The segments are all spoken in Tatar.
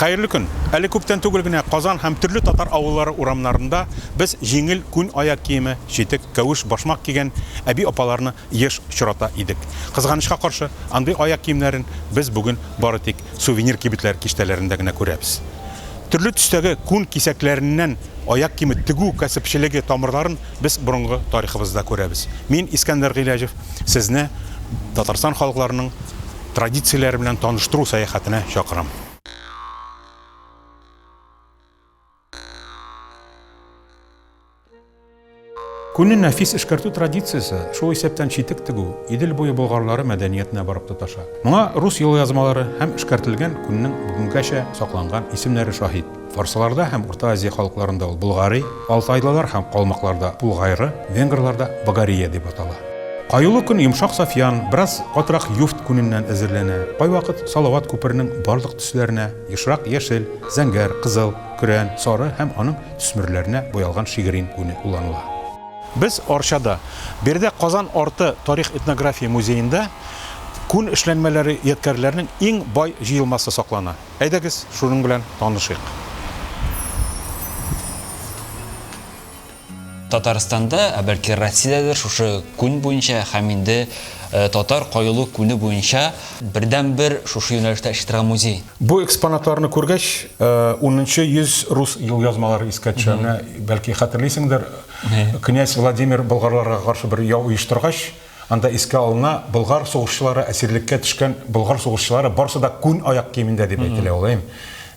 Хәерле көн. Әле күптән түгел генә Казан һәм төрле татар авыллары урамнарында без җиңел күн аяк киеме, читек, кәвеш, башмак кигән әби апаларны еш очрата идек. Кызганычка каршы, андый аяк киемнәрен без бүген бары тик сувенир кибетләр киштәләрендә генә күрәбез. Төрле төстәге күн кисәкләреннән аяк киеме тегү кәсепчелеге тамырларын без борынгы тарихыбызда күрәбез. Мин Искәндәр Гыйләҗев сезне Татарстан халыкларының традицияләре белән таныштыру сәяхәтенә чакырам. Күннең нәфис эшкәртү традициясе шул исәптән читек тегү Идел буе болгарлары мәдәниятенә барып тоташа. Моңа рус елъязмалары һәм эшкәртелгән күннең бүгенгәчә сакланган исемнәре шаһит. Фарсларда һәм Урта Азия халыкларында ул Булгари, Алтайлылар һәм Калмыкларда Булгайры, Венгрларда Багария дип атала. Каюлы көн йомшак сафьян, бераз катрак юфт күненнән әзерләнә. Кайвакыт Салават күперенең барлык төсләренә, ешрак яшел, зәңгәр, кызыл, көрән, сары һәм аның төсмерләренә буялган шигырин күне кулланыла. Без Арчада, бердә Казан арты тарих-этнография музеенда күн эшләнмәләре ядкәрләренең иң бай җыелмасы саклана. Әйдәгез, шуның белән танышыйк. Татарстанда, бәлки Россиядә шушы күн буенча һәм инде татар каюлы күне буенча бердән-бер шушы юнәлештә эшләтергән музей. Бу экспонатларны күргәч, 10-нчы йөз рус елъязмалары искә төшә. Бәлки хәтерлисеңдер, князь Владимир болгарларга каршы бер яу оештыргач, анда искә алына болгар сугышчылары әсирлеккә төшкән болгар сугышчылары барсы да күн аяк киемендә дип әйтелә улайым.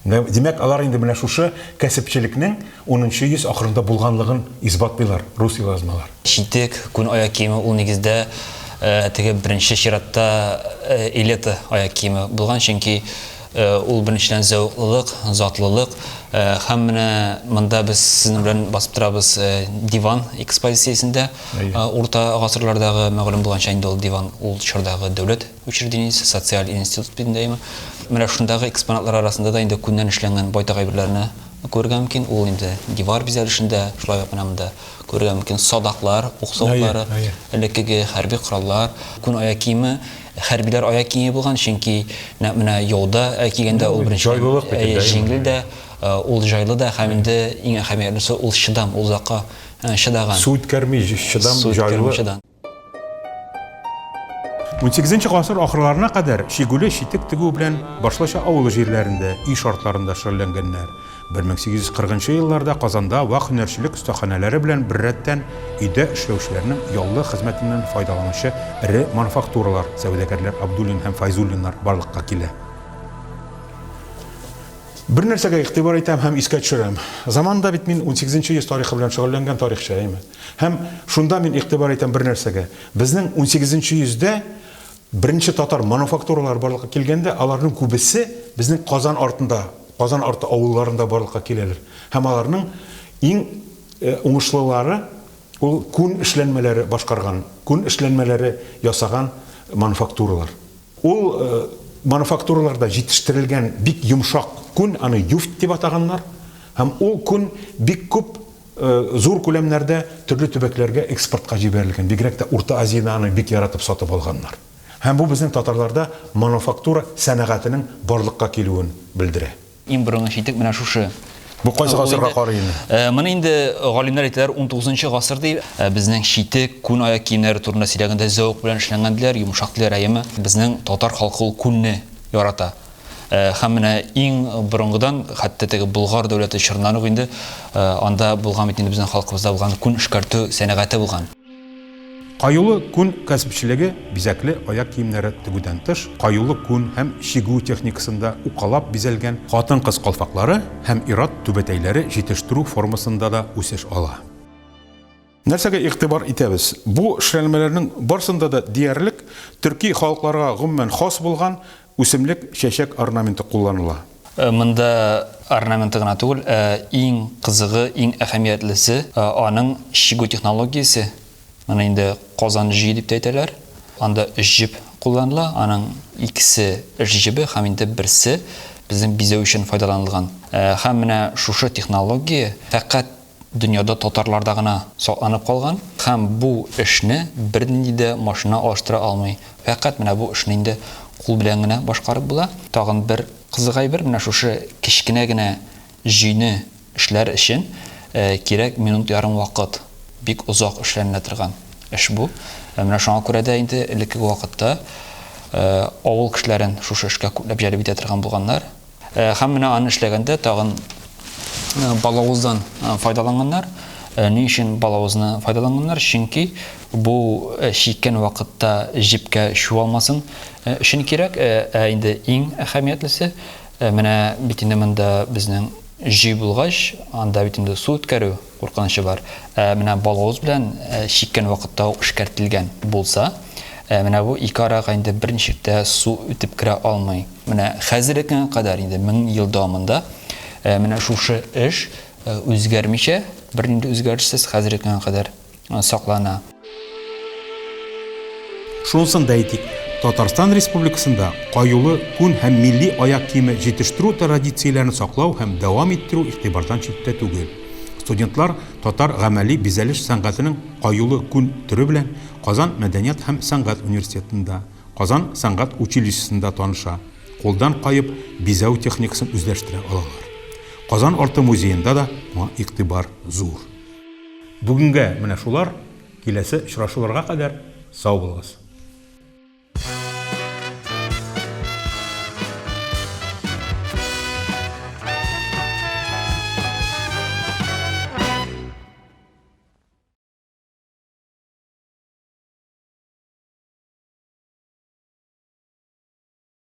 Демәк, алар инде менә шушы кәсепчелекнең 10-нчы йөз ахырында булганлыгын исбатлыйлар рус елъязмалар. Читек, күн аяк киеме ул нигездә теге беренче чиратта элеты аяк киеме булган, чөнки ул беренчедән зәвыклылык, затлылык һәм менә монда без сезнең белән басып торабыз диван экспозициясендә. Урта гасырлардагы мәгълүм булганча инде ул диван ул чордагы дәүләт учреждениесе, социаль институт бидәйме. Менә шундагы экспонатлар арасында да инде күннән эшләнгән байтак әйберләрне күрергә мөмкин. Ул инде дивар бизәлешендә, шулай ук монда күрергә мөмкин садаклар, уксаулары, элеккеге хәрби кораллар, күн аяк киеме, хәрбиләр аяк киеме булган, чөнки менә яуда кигәндә ул беренче җиңел дә, ул җайлы да һәм инде иң әһәмиятлесе ул чыдам, ул узакка чыдаган. Су үткәрми, чыдам, җайлы. 18-нче гасыр ахырларына кадәр Шигүле читек тегү белән башлыча авыл җирләрендә, үй шартларында шөгыльләнгәннәр. 1840 елларда Казанда вак һөнәрчелек остаханәләре белән беррәттән өйдә эшләүчеләрнең яллы хезмәтеннән файдаланучы ире мануфактуралар, сәүдәгәрләр Абдуллин һәм Файзуллиннар барлыкка килә. Бер нәрсәгә игътибар итәм һәм искә төшерәм. Заманда бит мин 18-нче йөз тарихы белән шөгыльләнгән тарихчы әйме. Һәм шунда мин игътибар итәм бер нәрсәгә. Безнең 18-нче йөздә беренче татар мануфактуралар барлыкка килгәндә, аларның күбесе безнең Казан арты авылларында барлыкка киләләр. Һәм аларның иң уңышлылары ул күн эшләнмәләре башкарган, күн эшләнмәләре ясаган мануфактуралар. Ул мануфактураларда җитештерелгән бик йомшак күн, аны юфт дип атаганнар. Һәм ул күн бик күп зур күләмнәрдә төрле төбәкләргә экспортка җибәрелгән. Бигрәк тә Урта Азияда аны бик яратып сатып алганнар. Һәм бу безнең татарларда мануфактура сәнәгатенең барлыкка килүен белдерә. Иң борынгы читек менә шушы. Бу кайсы гасырга карый инде? Моны инде галимнәр әйтәләр 19-нчы гасыр ди. Безнең читек, күн аяк киемнәре турында сөйләгәндә зәвык белән эшләнгән диләр, йомшак диләр әйеме. Безнең татар халкы ул күнне ярата. Һәм менә иң борынгыдан хәтта теге Булгар дәүләте чорнан ук инде анда булган бит инде безнең халкыбызда булган күн эшкәртү сәнәгате булган. Каюлы күн кәсепчелеге бизәкле аяк киемнәре тегүдән тыш, каюлы күн һәм шигү техникасында укалап бизәлгән хатын-кыз калфаклары һәм ират түбәтәйләре җитештерү формасында да үсеш ала. Нәрсәгә игътибар итәбез? Бу эшләнмәләрнең барсында да диярлек төрки халыкларга гомумән хас булган үсемлек чәчәк орнаменты кулланыла. Монда орнаменты гына түгел, иң кызыгы, иң әһәмиятлесе аның шигү технологиясе. Менә инде Казан җие дип әйтәләр. Анда җип кулланыла, аның икесе җибе һәм инде берсе безнең бизәү өчен файдаланылган. Һәм менә шушы технология фақат дөньяда татарларда гына сакланып калган һәм бу эшне бернинди дә машина алыштыра алмый. Фақат менә бу эшне инде кул белән генә башкарып була. Тагын бер кызыгай бер менә шушы кичкенә генә җыйны эшләр өчен кирәк минут ярым вакыт, бик озак эшләнә торган эш бу. Менә шуңа күрә дә инде элекке вакытта авыл кешеләрен шушы эшкә күпләп җәлеп итә торган булганнар. Һәм менә аны эшләгәндә тагын балавыздан файдаланганнар. Ни өчен балавызны файдаланганнар? Чөнки бу чиккән вакытта җипкә чуалмасын өчен кирәк. Инде иң әһәмиятлесе менә бит инде монда безнең җый булгач, анда бит инде су үткәрү куркынычы бар. Менә балавыз белән чиккән вакытта эшкәртелгән булса, менә бу ике арага инде берничек тә су үтеп керә алмый. Менә хәзергә кадәр инде 1000 ел дәвамында менә шушы эш үзгәрмичә, бернинди үзгәрешсез хәзергә кадәр саклана. Шунсын да әйтик, Татарстан Республикасында каюлы, күн һәм милли аяк киеме җитештерү традицияләрен саклау һәм дәвам иттерү игътибардан читтә түгел. Студентлар татар гамәли бизәлеш сәнгатенең каюлы күн төре белән Казан мәдәният һәм сәнгать университетында, Казан сәнгать училищесында таныша. Қолдан кайып бизәү техникасын үзләштерә алалар. Казан арты музеенда да моңа игътибар зур. Бүгенгә менә шулар, киләсе очрашуларга кадәр сау булыгыз.